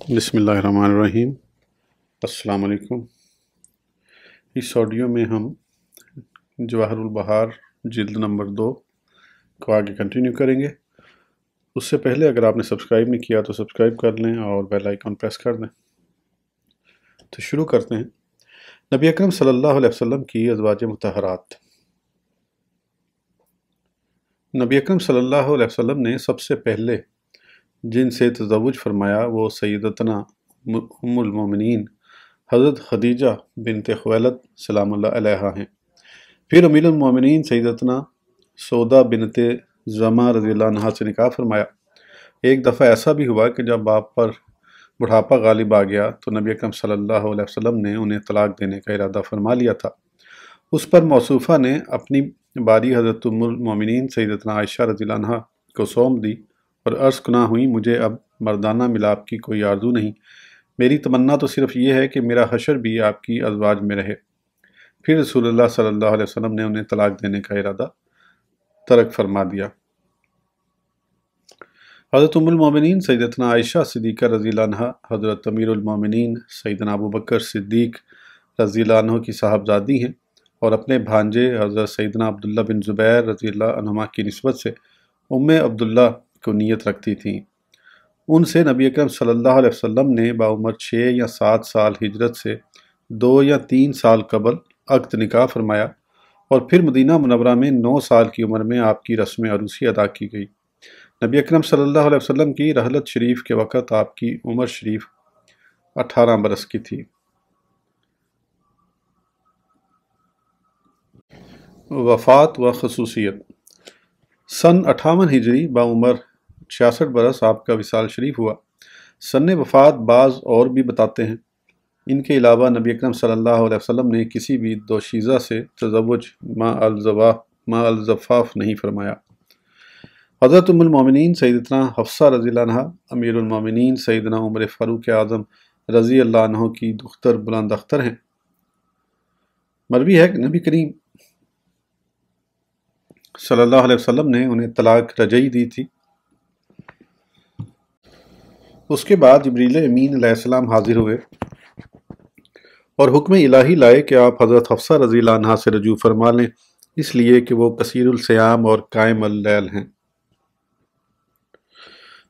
بسم اللہ الرحمن الرحیم۔ السلام علیکم۔ اس آڈیو میں ہم جواہر البحار جلد نمبر 2 کو آگے کنٹینیو کریں گے۔ اس سے پہلے اگر آپ نے سبسکرائب نہیں کیا تو سبسکرائب کر لیں اور بیل آئیکن پریس کر دیں۔ تو شروع کرتے ہیں۔ نبی اکرم صلی اللہ علیہ وسلم کی ازواج مطہرات۔ نبی اکرم صلی اللہ علیہ وسلم نے سب سے پہلے جن سے تزوج فرمایا وہ سیدتنا ام المومنین حضرت خدیجہ بنت خویلد سلام اللہ علیہا ہیں۔ پھر امیر المومنین سیدتنا سودا بنت زمع رضی اللہ عنہا سے نکاح فرمایا۔ ایک دفعہ ایسا بھی ہوا کہ جب آپ پر بڑھاپا غالب آ گیا تو نبی اکرم صلی اللہ علیہ وسلم نے انہیں طلاق دینے کا ارادہ فرما لیا تھا۔ اس پر موصوفہ نے اپنی باری حضرت ام المومنین سیدتنا عائشہ رضی اللہ عنہا کو سونپ دی اور عرض کنا ہوئی، مجھے اب مردانہ ملاپ کی کوئی آرزو نہیں، میری تمنا تو صرف یہ ہے کہ میرا حشر بھی آپ کی ازواج میں رہے۔ پھر رسول اللہ صلی اللہ علیہ وسلم نے انہیں طلاق دینے کا ارادہ ترک فرما دیا۔ حضرت ام المومنین سیدتنا عائشہ صدیقہ رضی اللہ عنہا حضرت امیر المومنین سیدنا ابو بکر صدیق رضی اللہ عنہ کی صاحبزادی ہیں اور اپنے بھانجے حضرت سیدنا عبداللہ بن زبیر رضی اللہ عنہما کی نسبت سے ام عبداللہ کو نیت رکھتی تھیں۔ ان سے نبی اکرم صلی اللہ علیہ وسلم نے باعمر 6 یا 7 سال ہجرت سے 2 یا 3 سال قبل عقد نکاح فرمایا اور پھر مدینہ منورہ میں 9 سال کی عمر میں آپ کی رسم عروسی ادا کی گئی۔ نبی اکرم صلی اللہ علیہ وسلم کی رحلت شریف کے وقت آپ کی عمر شریف 18 برس کی تھی۔ وفات و خصوصیت۔ سن 58 ہجری باعمر 66 برس آپ کا وصال شریف ہوا۔ سن وفات بعض اور بھی بتاتے ہیں۔ ان کے علاوہ نبی اکرم صلی اللہ علیہ وسلم نے کسی بھی دوشیزہ سے تزوج ما الزفاف نہیں فرمایا۔ حضرت ام المومنین سیدتنا حفصہ رضی اللہ عنہا امیر المومنین سیدنا عمر فاروق اعظم رضی اللہ عنہ کی دختر بلند اختر ہیں۔ مروی ہے کہ نبی کریم صلی اللہ علیہ وسلم نے انہیں طلاق رجعی دی تھی۔ اس کے بعد جبریل امین علیہ السلام حاضر ہوئے اور حکم الہی لائے کہ آپ حضرت حفصہ رضی اللہ عنہا سے رجوع فرما لیں، اس لیے کہ وہ کثیر الصیام اور قائم اللیل ہیں۔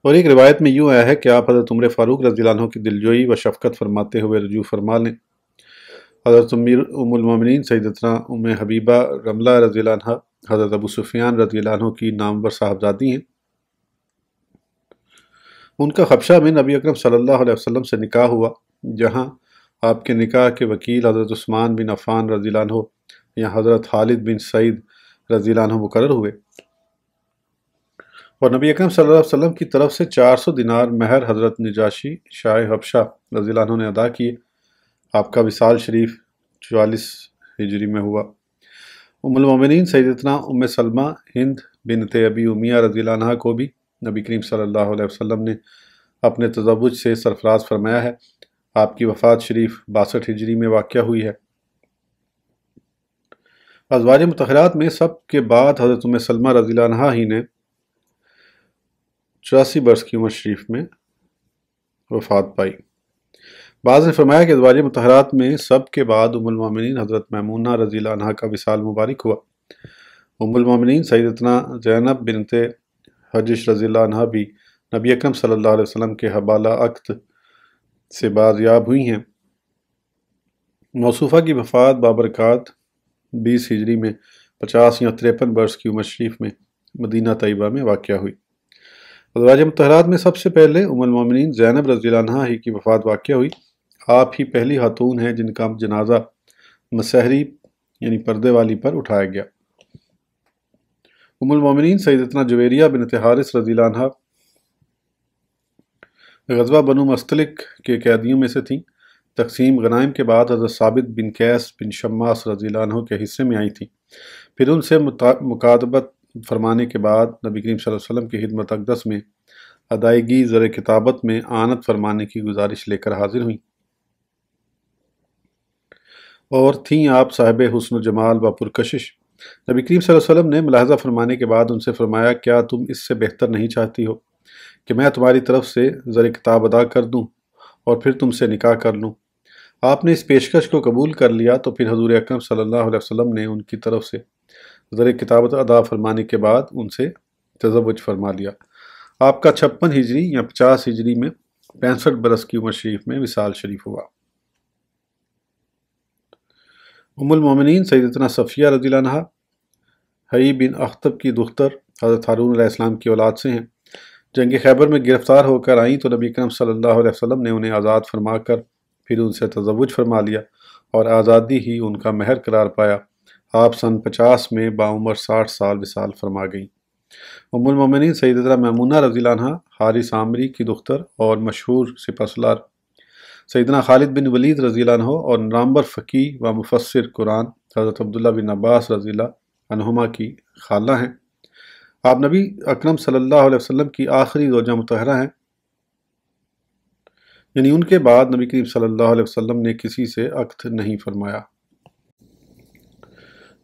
اور ایک روایت میں یوں آیا ہے کہ آپ حضرت عمر فاروق رضی اللہ عنہ کی دلجوئی و شفقت فرماتے ہوئے رجوع فرما لیں۔ حضرت ام المومنین سیدتنا ام حبیبہ رملہ رضی اللہ عنہا حضرت ابو سفیان رضی اللہ عنہ کی نامور صاحبزادی ہیں۔ ان کا حبشہ میں نبی اکرم صلی اللہ علیہ وسلم سے نکاح ہوا، جہاں آپ کے نکاح کے وکیل حضرت عثمان بن عفان رضی اللہ عنہ یا حضرت خالد بن سعید رضی اللہ عنہ مقرر ہوئے، اور نبی اکرم صلی اللہ علیہ وسلم کی طرف سے 400 دینار مہر حضرت نجاشی شاہ حبشہ رضی اللہ عنہ نے ادا کیے۔ آپ کا وصال شریف 44 ہجری میں ہوا۔ ام المومنین سیدتنا ام سلمہ ہند بنت ابی امیہ رضی اللہ عنہ کو بھی نبی کریم صلی اللہ علیہ وسلم نے اپنے تزوج سے سرفراز فرمایا ہے۔ آپ کی وفات شریف 62 ہجری میں واقع ہوئی ہے۔ ازواج مطہرات میں سب کے بعد حضرت ام سلمہ رضی اللہ عنہا ہی نے 84 برس کی عمر شریف میں وفات پائی۔ بعض نے فرمایا کہ ازواج مطہرات میں سب کے بعد ام المومنین حضرت میمونہ رضی اللہ عنہا کا وصال مبارک ہوا۔ ام المومنین سیدتنا زینب بنت حجش رضی اللہ عنہا بھی نبی اکرم صلی اللہ علیہ وسلم کے حبالہ عقد سے بازیاب ہوئی ہیں۔ موصوفہ کی وفات بابرکات 20 ہجری میں 50 یا 53 برس کی عمر شریف میں مدینہ طیبہ میں واقع ہوئی۔ ازواج مطہرات میں سب سے پہلے ام المومنین زینب رضی اللہ عنہا ہی کی وفات واقع ہوئی۔ آپ ہی پہلی خاتون ہیں جن کا جنازہ مسحری یعنی پردے والی پر اٹھایا گیا۔ ام المومنین سیدتنا جویریہ بنت حارث رضی اللہ عنہا غزوہ بنو مستلق کے قیدیوں میں سے تھیں۔ تقسیم غنائم کے بعد حضرت ثابت بن قیس بن شماس رضی اللہ عنہ کے حصے میں آئی تھیں۔ پھر ان سے مکاتبت فرمانے کے بعد نبی کریم صلی اللہ علیہ وسلم کی خدمت اقدس میں ادائیگی زر کتابت میں آنت فرمانے کی گزارش لے کر حاضر ہوئیں، اور تھیں آپ صاحب حسن و جمال و پرکشش۔ نبی کریم صلی اللہ علیہ وسلم نے ملاحظہ فرمانے کے بعد ان سے فرمایا، کیا تم اس سے بہتر نہیں چاہتی ہو کہ میں تمہاری طرف سے زر کتاب ادا کر دوں اور پھر تم سے نکاح کر لوں۔ آپ نے اس پیشکش کو قبول کر لیا تو پھر حضور اکرم صلی اللہ علیہ وسلم نے ان کی طرف سے زر کتابت ادا فرمانے کے بعد ان سے تزوج فرما لیا۔ آپ کا 56 ہجری یا 50 ہجری میں 65 برس کی عمر شریف میں وصال شریف ہوا۔ ام المومنین سیدتنا صفیہ رضی اللہ عنہا حئی بن اخطب کی دختر حضرت ہارون علیہ السلام کی اولاد سے ہیں۔ جنگ خیبر میں گرفتار ہو کر آئیں تو نبی اکرم صلی اللہ علیہ وسلم نے انہیں آزاد فرما کر پھر ان سے تزوج فرما لیا اور آزادی ہی ان کا مہر قرار پایا۔ آپ سن 50 میں باعمر 60 سال وصال فرما گئیں۔ ام المومنین سیدتنا میمونہ رضی اللہ عنہا حارث عامری کی دختر اور مشہور سپہ سالار سیدنا خالد بن ولید رضی اللہ عنہ اور نامور فقیہ و مفسر قرآن حضرت عبداللہ بن عباس رضی اللہ عنہما کی خالہ ہیں۔ آپ نبی اکرم صلی اللہ علیہ وسلم کی آخری زوجہ مطہرہ ہیں، یعنی ان کے بعد نبی کریم صلی اللہ علیہ وسلم نے کسی سے عقد نہیں فرمایا۔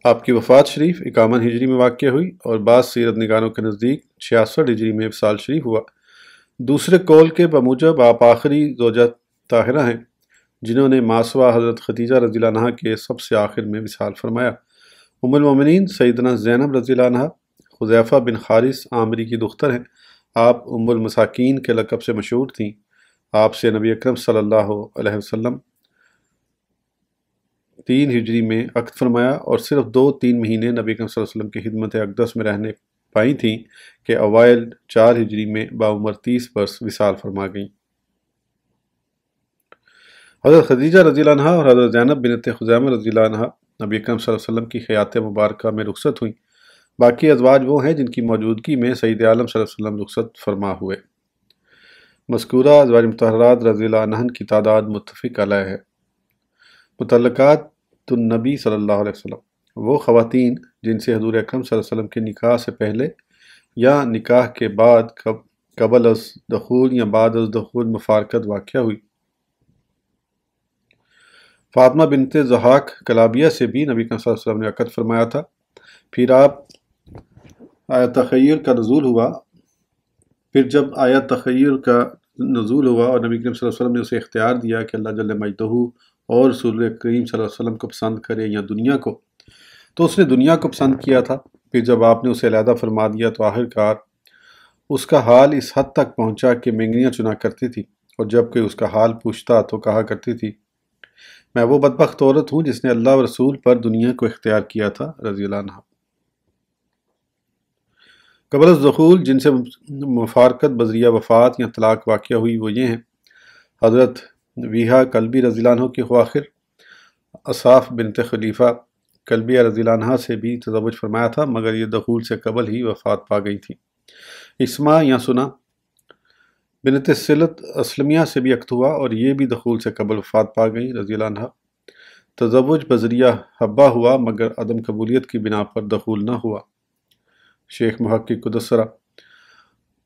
آپ کی وفات شریف 51 ہجری میں واقع ہوئی اور بعض سیرت نگاروں کے نزدیک 66 ہجری میں وصال شریف ہوا۔ دوسرے قول کے بموجب آپ آخری زوجہ طاہرہ ہیں جنہوں نے ماسوا حضرت خدیجہ رضی اللہ عنہا کے سب سے آخر میں وصال فرمایا۔ ام المومنین سیدنا زینب رضی اللہ عنہا حذیفہ بن حارث عامری کی دختر ہیں۔ آپ ام المساکین کے لقب سے مشہور تھیں۔ آپ سے نبی اکرم صلی اللہ علیہ وسلم 3 ہجری میں عقد فرمایا اور صرف 2-3 مہینے نبی اکرم صلی اللہ علیہ وسلم کی خدمت اقدس میں رہنے پائی تھیں کہ اوائل 4 ہجری میں باعمر 30 برس وصال فرما گئیں۔ حضرت خدیجہ رضی اللہ عنہا اور حضرت زینب بنت خزیمہ رضی اللہ عنہا نبی اکرم صلی اللہ علیہ وسلم کی حیات مبارکہ میں رخصت ہوئیں۔ باقی ازواج وہ ہیں جن کی موجودگی میں سید عالم صلی اللہ علیہ وسلم رخصت فرما ہوئے۔ مذکورہ ازواج مطہرات رضی اللہ عنہن کی تعداد متفق علیہ ہے۔ متعلقات النبی صلی اللہ علیہ وسلم وہ خواتین جن سے حضور اکرم صلی اللہ علیہ وسلم کے نکاح سے پہلے یا نکاح کے بعد قبل از دخول یا بعد از دخول مفارقت واقع ہوئی۔ فاطمہ بنت ضحاک کلابیہ سے بھی نبی اکرم صلی اللہ علیہ وسلم نے عقد فرمایا تھا۔ پھر آیت تخیر کا نزول ہوا جب آیت تخیر کا نزول ہوا اور نبی کریم صلی اللہ علیہ وسلم نے اسے اختیار دیا کہ اللہ جل مجدہ اور رسول کریم صلی اللہ علیہ وسلم کو پسند کرے یا دنیا کو، تو اس نے دنیا کو پسند کیا تھا۔ پھر جب آپ نے اسے علیحدہ فرما دیا تو آخرکار اس کا حال اس حد تک پہنچا کہ مینگنیاں چنا کرتی تھی، اور جب کوئی اس کا حال پوچھتا تو کہا کرتی تھی میں وہ بدبخت عورت ہوں جس نے اللہ و رسول پر دنیا کو اختیار کیا تھا رضی اللہ عنہ۔ قبل از دخول جن سے مفارقت بذریعہ وفات یا طلاق واقع ہوئی وہ یہ ہیں: حضرت ویہا کلبی رضی اللہ عنہ کی خواخر اصاف بنت خلیفہ کلبیہ رضی اللہ عنہ سے بھی تزوج فرمایا تھا، مگر یہ دخول سے قبل ہی وفات پا گئی تھی۔ اسما یا سنا بنت سلط اسلمیہ سے بھی عقد ہوا اور یہ بھی دخول سے قبل وفات پا گئی رضی اللہ عنہ۔ تزوج بذریعہ حبہ ہوا مگر عدم قبولیت کی بنا پر دخول نہ ہوا۔ شیخ محقق قدس سرہ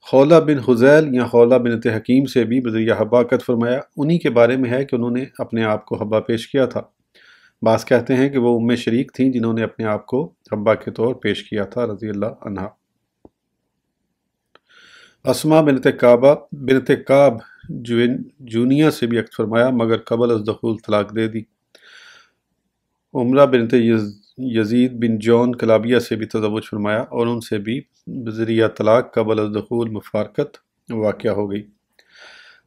خولہ بن حزیل یا خولہ بنت حکیم سے بھی بذریعہ حبہ عقد فرمایا۔ انہی کے بارے میں ہے کہ انہوں نے اپنے آپ کو حبہ پیش کیا تھا۔ بعض کہتے ہیں کہ وہ ام شریک تھیں جنہوں نے اپنے آپ کو حبہ کے طور پیش کیا تھا رضی اللہ عنہ۔ اسما بنت کعب جونیہ سے بھی عقد فرمایا مگر قبل از دخول طلاق دے دی۔ عمرہ بنت یزید بن جون کلابیہ سے بھی تزوج فرمایا اور ان سے بھی بذریعہ طلاق قبل از دخول مفارقت واقع ہو گئی۔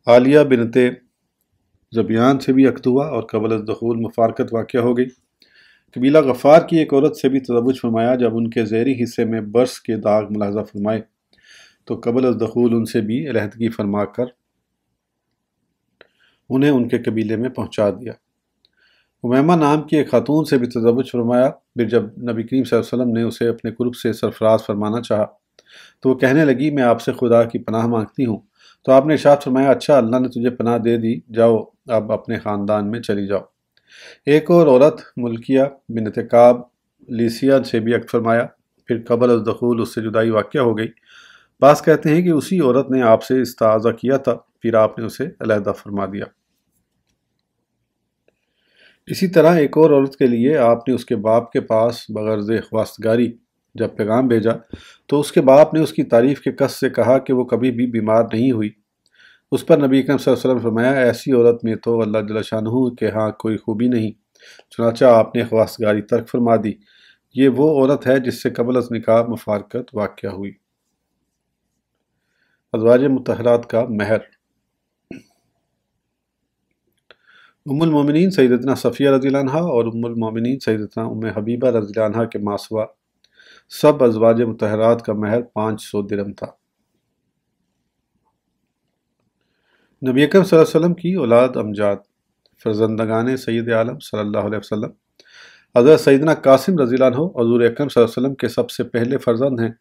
عالیہ بنت زبیان سے بھی عقد ہوا اور قبل از دخول مفارقت واقع ہو گئی۔ قبیلہ غفار کی ایک عورت سے بھی تزوج فرمایا۔ جب ان کے ذیلی حصے میں برس کے داغ ملاحظہ فرمائے تو قبل از دخول ان سے بھی علیحدگی فرما کر انہیں ان کے قبیلے میں پہنچا دیا۔ امیمہ نام کی ایک خاتون سے بھی تزوج فرمایا۔ پھر جب نبی کریم صلی اللہ علیہ وسلم نے اسے اپنے قرب سے سرفراز فرمانا چاہا تو وہ کہنے لگی میں آپ سے خدا کی پناہ مانگتی ہوں، تو آپ نے ارشاد فرمایا اچھا اللہ نے تجھے پناہ دے دی، جاؤ اب اپنے خاندان میں چلی جاؤ۔ ایک اور عورت ملکیہ بنت کعب لیسیہ سے بھی عقد فرمایا، پھر قبل از دخول اس سے جدائی واقع ہو گئی۔ بعض کہتے ہیں کہ اسی عورت نے آپ سے استعاذہ کیا تھا، پھر آپ نے اسے علیحدہ فرما دیا۔ اسی طرح ایک اور عورت کے لیے آپ نے اس کے باپ کے پاس بغرض خواستگاری جب پیغام بھیجا تو اس کے باپ نے اس کی تعریف کے قصد سے کہا کہ وہ کبھی بھی بیمار نہیں ہوئی۔ اس پر نبی اکرم صلی اللہ علیہ وسلم فرمایا ایسی عورت میں تو اللہ جل شانہ کے ہاں کوئی خوبی نہیں، چنانچہ آپ نے خواستگاری ترک فرما دی۔ یہ وہ عورت ہے جس سے قبل از نکاح مفارقت واقع ہوئی۔ ازواج مطہرات کا مہر۔ ام المومنین سیدتنا صفیہ رضی اللہ عنہا اور ام المومنین سیدتنا ام حبیبہ رضی اللہ عنہا کے ماسوا سب ازواج مطہرات کا مہر 500 درہم تھا۔ نبی اکرم صلی اللہ علیہ وسلم کی اولاد امجاد، فرزندگان سید عالم صلی اللہ علیہ وسلم۔ حضرت سیدنا قاسم رضی اللہ عنہ حضور اکرم صلی اللہ علیہ وسلم کے سب سے پہلے فرزند ہیں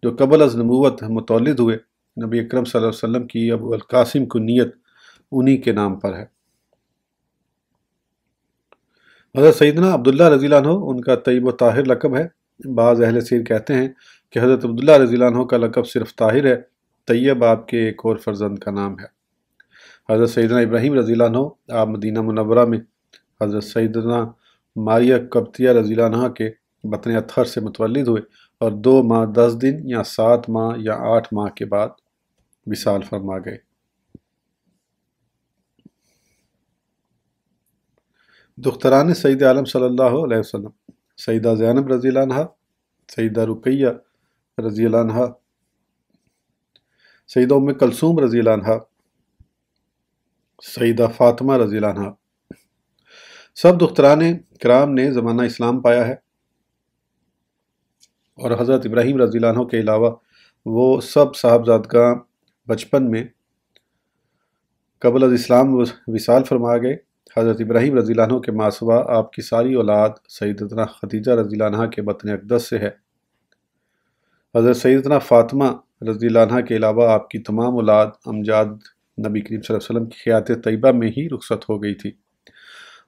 جو قبل از نبوت متولد ہوئے۔ نبی اکرم صلی اللہ علیہ وسلم کی ابو القاسم کنیت انہی کے نام پر ہے۔ حضرت سیدنا عبداللہ رضی اللہ عنہ ان کا طیب و طاہر لقب ہے۔ بعض اہل سیر کہتے ہیں کہ حضرت عبداللہ رضی اللہ عنہ کا لقب صرف طاہر ہے، طیب آپ کے ایک اور فرزند کا نام ہے۔ حضرت سیدنا ابراہیم رضی اللہ عنہ آپ مدینہ منورہ میں حضرت سیدنا ماریہ قبطیہ رضی اللہ عنہ کے بطن اطہر سے متولد ہوئے اور 2 ماہ 10 دن یا 7 ماہ یا 8 ماہ کے بعد وصال فرما گئے۔ دختران سید عالم صلی اللہ علیہ وسلم: سیدہ زینب رضی اللہ عنہ، سیدہ رقیہ رضی اللہ عنہ، سیدہ ام کلثوم رضی اللہ عنہ، سیدہ فاطمہ رضی اللہ عنہ۔ سب دختران کرام نے زمانہ اسلام پایا ہے، اور حضرت ابراہیم رضی اللہ عنہ کے علاوہ وہ سب صاحبزادگاں بچپن میں قبل از اسلام وصال فرما گئے۔ حضرت ابراہیم رضی اللہ عنہ کے ماسوا آپ کی ساری اولاد سیدتنا خدیجہ رضی اللہ عنہ کے بطن اقدس سے ہے۔ حضرت سیدتنا فاطمہ رضی اللہ عنہ کے علاوہ آپ کی تمام اولاد امجاد نبی کریم صلی اللہ علیہ وسلم کی حیات طیبہ میں ہی رخصت ہو گئی تھی،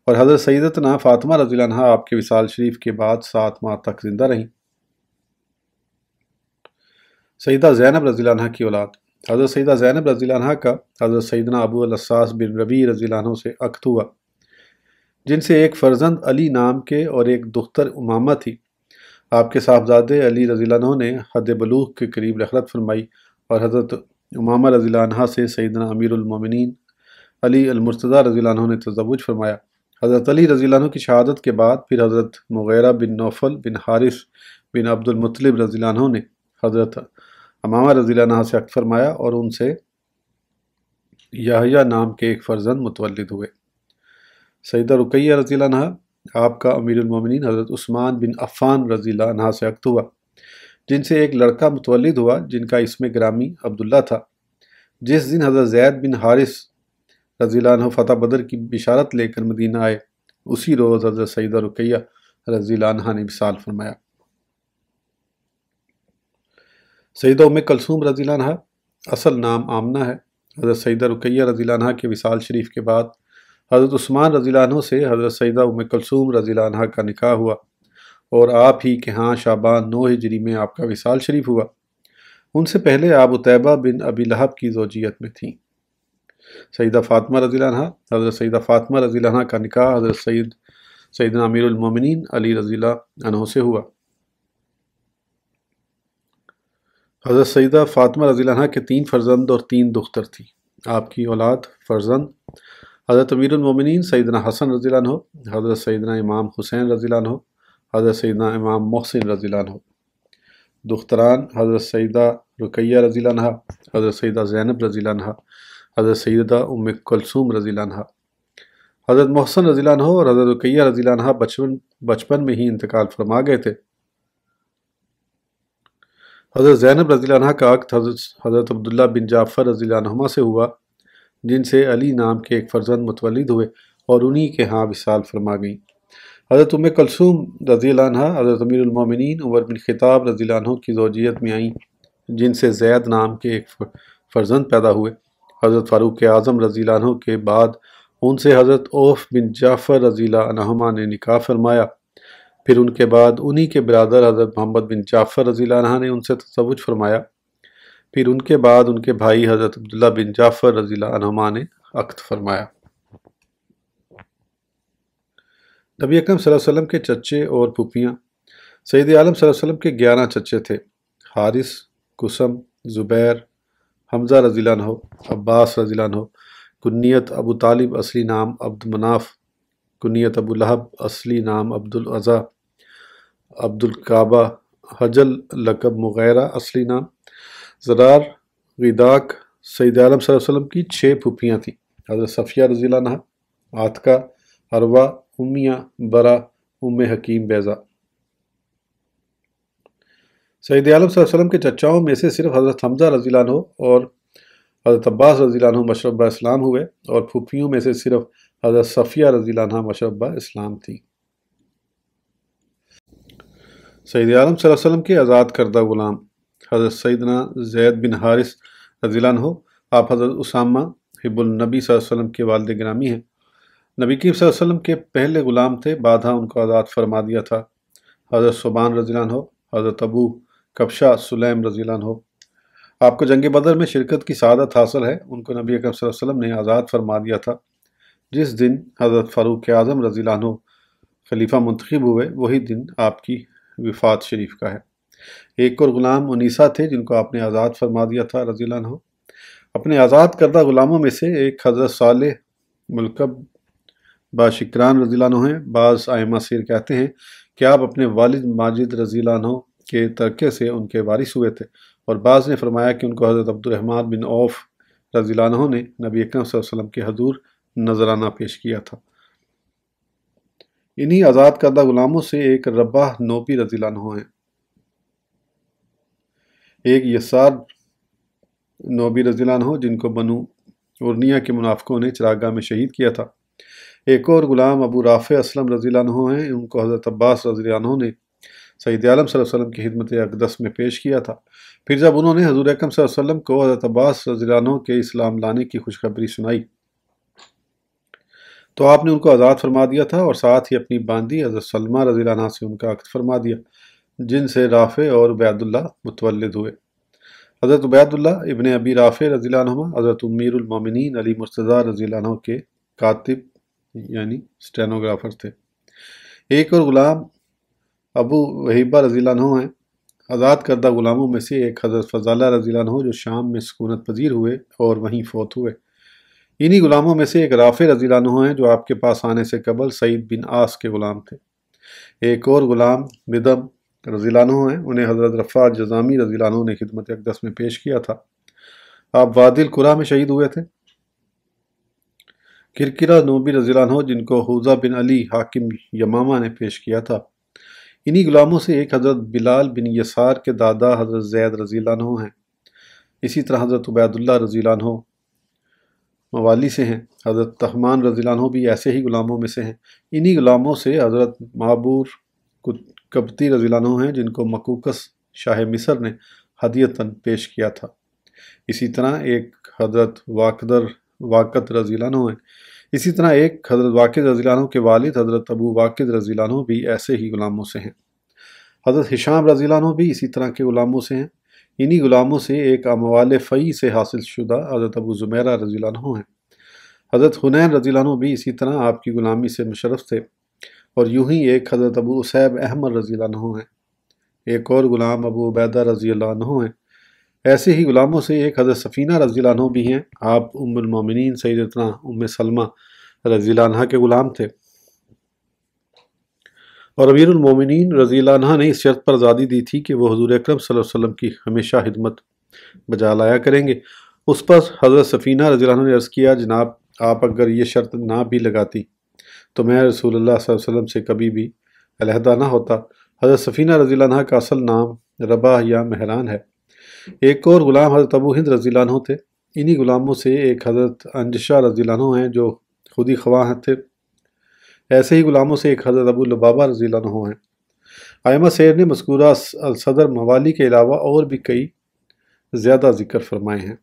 اور حضرت سیدتنا فاطمہ رضی اللہ عنہ آپ کے وصال شریف کے بعد 7 ماہ تک زندہ رہیں۔ سیدہ زینب رضی اللہ عنہ کی اولاد: حضرت سیدہ زینب رضی اللہ عنہ کا حضرت سیدنا ابو الاساس بن ربیع رضی اللہ عنہ سے عقد ہوا، جن سے ایک فرزند علی نام کے اور ایک دختر امامہ تھی۔ آپ کے صاحبزادے علی رضی اللہ عنہ نے حد بلوغ کے قریب رحلت فرمائی، اور حضرت امامہ رضی اللہ عنہ سے سیدنا امیر المومنین علی المرتضیٰ رضی اللہ عنہ نے تزوج فرمایا۔ حضرت علی رضی اللہ عنہ کی شہادت کے بعد پھر حضرت مغیرہ بن نوفل بن حارث بن عبد المطلب رضی اللہ عنہ نے حضرت امامہ رضی اللہ عنہ سے عقد فرمایا، اور ان سے یحییٰ نام کے ایک فرزند متولد ہوئے۔ سیدہ رقیہ رضی اللہ عنہ آپ کا امیر المومنین حضرت عثمان بن عفان رضی اللہ عنہ سے عقد ہوا، جن سے ایک لڑکا متولد ہوا جن کا اسم گرامی عبداللہ تھا۔ جس دن حضرت زید بن حارث رضی اللہ عنہ فتح بدر کی بشارت لے کر مدینہ آئے، اسی روز حضرت سیدہ رقیہ رضی اللہ عنہ نے وصال فرمایا۔ سیدہ ام کلثوم رضی اللہ عنہ اصل نام آمنہ ہے۔ حضرت سیدہ رقیہ رضی اللہ عنہ کے وصال شریف کے بعد حضرت عثمان رضی اللہ عنہ سے حضرت سیدہ ام کلثوم رضی اللہ عنہ کا نکاح ہوا، اور آپ ہی کے ہاں شعبان 9 ہجری میں آپ کا وصال شریف ہوا۔ ان سے پہلے آپ عتیبہ بن ابی لہب کی زوجیت میں تھیں۔ سیدہ فاطمہ رضی اللہ عنہ: حضرت سیدہ فاطمہ رضی اللہ عنہ کا نکاح حضرت سیدنا امیر المومنین علی رضی اللہ عنہ سے ہوا۔ حضرت سیدہ فاطمہ رضی اللہ عنہ کے 3 فرزند اور 3 دختر تھیں۔ آپ کی اولاد فرزند: حضرت امیر المومنین سیدنا حسن رضی اللہ عنہ، حضرت سیدنا امام حسین رضی اللہ عنہ، حضرت سیدنا امام محسن رضی اللہ عنہ۔ دختران: حضرت سیدہ رقیہ رضی اللہ عنہ، حضرت سیدہ زینب رضی اللہ عنہ، حضرت سیدہ ام کلثوم رضی اللہ عنہ۔ حضرت محسن رضی اللہ عنہ اور حضرت رقیہ رضی اللہ عنہ بچپن میں ہی انتقال فرما گئے تھے۔ حضرت زینب رضی اللہ عنہ کا عقد حضرت عبداللہ بن جعفر رضی اللہ عنہما سے ہوا، جن سے علی نام کے ایک فرزند متولد ہوئے اور انہی کے ہاں وصال فرما گئیں۔ حضرت ام کلثوم رضی اللہ عنہ حضرت امیر المومنین عمر بن خطاب رضی اللہ عنہ کی زوجیت میں آئیں، جن سے زید نام کے ایک فرزند پیدا ہوئے۔ حضرت فاروق اعظم رضی اللہ عنہ کے بعد ان سے حضرت عوف بن جعفر رضی اللہ عنہما نے نکاح فرمایا، پھر ان کے بعد انہی کے برادر حضرت محمد بن جعفر رضی اللہ عنہ نے ان سے تزوج فرمایا، پھر ان کے بعد ان کے بھائی حضرت عبداللہ بن جعفر رضی اللہ عنہما نے عقد فرمایا۔ نبی اکرم صلی اللہ علیہ وسلم کے چچے اور پھوپھیاں: سید عالم صلی اللہ علیہ وسلم کے 11 چچے تھے: حارث، قسم، زبیر، حمزہ رضی اللہ عنہ، عباس رضی اللہ عنہ، کنیت ابو طالب اصلی نام عبد مناف، کنیت ابو لہب اصلی نام عبد العزا، عبد الکعبہ، حجل لقب مغیرہ اصلی نام، زرار، غیداق۔ سید عالم صلی اللہ علیہ وسلم کی 6 پھوپھیاں تھیں، حضرت صفیہ رضی اللہ عنہ، عاتقہ، عروہ، امیہ، برا، ام حکیم بیضہ۔ سید عالم صلی اللہ علیہ وسلم کے چچاؤں میں سے صرف حضرت حمزہ رضی اللہ عنہ اور حضرت عباس رضی اللہ عنہ مشربہ اسلام ہوئے، اور پھوپھیوں میں سے صرف حضرت صفیہ رضی اللہ عنہ مشربہ اسلام تھی۔ سید عالم صلی اللہ علیہ وسلم کے آزاد کردہ غلام حضرت سیدنا زید بن حارث رضی اللہ عنہ، آپ حضرت اسامہ حب النبی صلی اللہ علیہ وسلم کے والد گرامی ہیں۔ نبی کریم صلی اللہ علیہ وسلم کے پہلے غلام تھے، بعدها ان کو آزاد فرما دیا تھا۔ حضرت صبان رضی اللہ عنہ، حضرت ابو کبشہ سلیم رضی اللہ عنہ، آپ کو جنگ بدر میں شرکت کی سعادت حاصل ہے، ان کو نبی اکرم صلی اللہ علیہ وسلم نے آزاد فرما دیا تھا۔ جس دن حضرت فاروق اعظم رضی اللہ عنہ خلیفہ منتخب ہوئے، وہی دن آپ کی وفات شریف کا ہے۔ ایک اور غلام انیسہ تھے جن کو آپ نے آزاد فرما دیا تھا رضی اللہ عنہ۔ اپنے آزاد کردہ غلاموں میں سے ایک حضرت صالح ملکب باشکران رضی اللہ عنہ ہیں۔ بعض ائمہ سیر کہتے ہیں کہ آپ اپنے والد ماجد رضی اللہ عنہ کے ترکے سے ان کے وارث ہوئے تھے، اور بعض نے فرمایا کہ ان کو حضرت عبد الرحمن بن عوف رضی اللہ عنہ نے نبی اکرم صلی اللہ علیہ وسلم کے حضور نذرانہ پیش کیا تھا۔ انہی آزاد کردہ غلاموں سے ایک رباح نوبی رضی اللہ عنہ ہیں، ایک یسار نوبی رضی اللہ عنہ جن کو بنو ارنیہ کے منافقوں نے چراگاہ میں شہید کیا تھا۔ ایک اور غلام ابو رافع اسلم رضی اللہ عنہ ہیں، ان کو حضرت عباس رضی اللہ عنہ نے سید عالم صلی اللہ علیہ وسلم کی خدمت اقدس میں پیش کیا تھا۔ پھر جب انہوں نے حضور اکرم صلی اللہ علیہ وسلم کو حضرت عباس رضی اللہ عنہ کے اسلام لانے کی خوشخبری سنائی تو آپ نے ان کو آزاد فرما دیا تھا، اور ساتھ ہی اپنی باندی حضرت سلمہ رضی اللہ عنہ سے ان کا عقد فرما دیا، جن سے رافع اور عبید اللہ متولد ہوئے۔ حضرت عبید اللہ ابن ابی رافع رضی اللہ عنہ حضرت امیر المومنین علی مرتضیٰ رضی اللہ عنہ کے کاتب یعنی اسٹینوگرافر تھے۔ ایک اور غلام ابو وہیبہ رضی اللہ عنہ ہیں۔ آزاد کردہ غلاموں میں سے ایک حضرت فضالہ رضی اللہ عنہ جو شام میں سکونت پذیر ہوئے اور وہیں فوت ہوئے۔ انہی غلاموں میں سے ایک رافع رضی اللہ عنہ ہیں جو آپ کے پاس آنے سے قبل سعید بن عاص کے غلام تھے۔ ایک اور غلام بدم رضی اللہ عنہ ہیں، انہیں حضرت رفاع جزامی رضی اللہ عنہ نے خدمت اقدس میں پیش کیا تھا۔ آپ وادی القریٰ میں شہید ہوئے تھے۔ کرکرہ نوبی رضی اللہ عنہ جن کو حوزہ بن علی حاکم یمامہ نے پیش کیا تھا۔ انہی غلاموں سے ایک حضرت بلال بن یسار کے دادا حضرت زید رضی اللہ عنہ ہیں۔ اسی طرح حضرت عبید اللہ رضی اللہ عنہ موالی سے ہیں۔ حضرت تہمان رضی اللہ عنہ بھی ایسے ہی غلاموں میں سے ہیں۔ انہی غلاموں سے حضرت معبور کبتی رضی اللہ عنہ ہیں جن کو مقوقس شاہ مصر نے ہدیتاً پیش کیا تھا۔ اسی طرح ایک حضرت واقد رضی اللہ عنہ ہیں۔ اسی طرح ایک حضرت واقد رضی اللہ عنہ کے والد حضرت ابو واقد رضی اللہ عنہ بھی ایسے ہی غلاموں سے ہیں۔ حضرت ہشام رضی اللہ عنہ بھی اسی طرح کے غلاموں سے ہیں۔ انہی غلاموں سے ایک اموال فئی سے حاصل شدہ حضرت ابو زمیرہ رضی اللہ عنہ ہیں۔ حضرت حنین رضی اللہ عنہ بھی اسی طرح آپ کی غلامی سے مشرف تھے، اور یوں ہی ایک حضرت ابو اسیب احمد رضی اللہ عنہ ہیں۔ ایک اور غلام ابو عبیدہ رضی اللہ عنہ ہیں۔ ایسے ہی غلاموں سے ایک حضرت سفینہ رضی اللہ عنہ بھی ہیں، آپ ام المومنین سیدتنا ام سلمہ رضی اللہ عنہ کے غلام تھے، اور امیر المومنین رضی اللہ عنہ نے اس شرط پر آزادی دی تھی کہ وہ حضور اکرم صلی اللہ علیہ وسلم کی ہمیشہ خدمت بجا لایا کریں گے۔ اس پر حضرت سفینہ رضی اللہ عنہ نے عرض کیا، جناب آپ اگر یہ شرط نہ بھی لگاتی تو میں رسول اللہ صلی اللہ علیہ وسلم سے کبھی بھی علیحدہ نہ ہوتا۔ حضرت سفینہ رضی اللہ عنہ کا اصل نام رباح یا مہران ہے۔ ایک اور غلام حضرت ابو ہند رضی اللہ عنہ تھے۔ انہی غلاموں سے ایک حضرت انجشہ رضی اللہ عنہ ہیں جو خودی خواہ تھے۔ ایسے ہی غلاموں سے ایک حضرت ابو لبابہ رضی اللہ عنہ ہیں۔ ائمہ سیر نے مذکورہ الصدر موالی کے علاوہ اور بھی کئی زیادہ ذکر فرمائے ہیں۔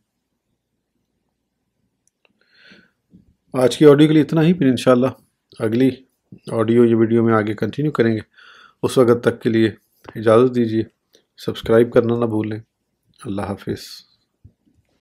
آج کی آڈیو کے لیے اتنا ہی، پھر انشاءاللہ اگلی آڈیو یا ویڈیو میں آگے کنٹینیو کریں گے۔ اس وقت تک کے لیے اجازت دیجیے، سبسکرائب کرنا نہ بھولیں۔ اللہ حافظ۔